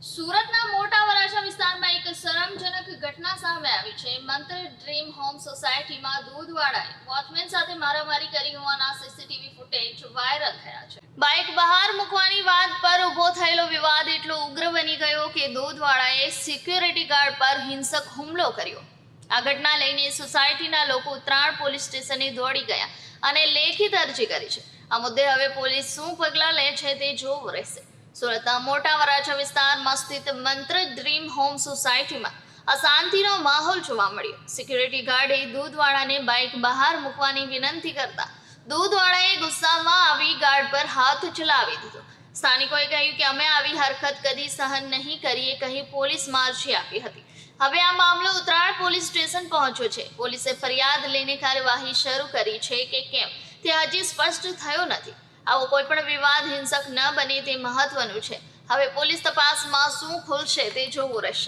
સુરતના મોટા વરાછા વિસ્તારમાં એક શરમજનક ઘટના સામે આવી છે. મંત્ર ડ્રીમ હોમ સોસાયટીમાં દૂધવાળાએ વોચમેન સાથે મારામારી કરી હોવાના સીસીટીવી ફૂટેજ વાયરલ થયા છે. બાઇક બહાર મૂકવાની વાત પર ઊભો થયેલો વિવાદ એટલો ઉગ્ર બની ગયો કે દૂધવાળાએ સિક્યુરિટી ગાર્ડ પર હિંસક હુમલો કર્યો. આ ઘટના લઈને સોસાયટીના લોકો ઉત્તરાયણ પોલીસ સ્ટેશને દોડી ગયા અને લેખિત અરજી કરી છે. આ મુદ્દે હવે પોલીસ શું પગલાં લે છે તે જોવું રહેશે. સુરતના મોટા વરાછા વિસ્તારમાં સ્થિત મંત્ર ડ્રીમ હોમ સોસાયટીમાં અશાંતિનો માહોલ જોવા મળ્યો. સિક્યુરિટી ગાર્ડે દૂધવાળાને બાઇક બહાર મૂકવાની વિનંતી કરતા દૂધવાળાએ ગુસ્સામાં આવી ગાર્ડ પર હાથ ચલાવી દીધો. સ્થાનિકોએ કહ્યું કે અમે આવી હરકત કદી સહન નહીં કરીએ કહી પોલીસમાં અરજી આપી હતી. હવે આ મામલો ઉત્તરાયણ પોલીસ સ્ટેશન પહોંચ્યો છે. પોલીસે ફરિયાદ લઈને કાર્યવાહી શરૂ કરી છે કે કેમ તે હજી સ્પષ્ટ થયો નથી. આવો કોઈ પણ વિવાદ હિંસક ન બને તે મહત્વનું છે. હવે પોલીસ તપાસમાં શું ખુલશે તે જોવું રહેશે.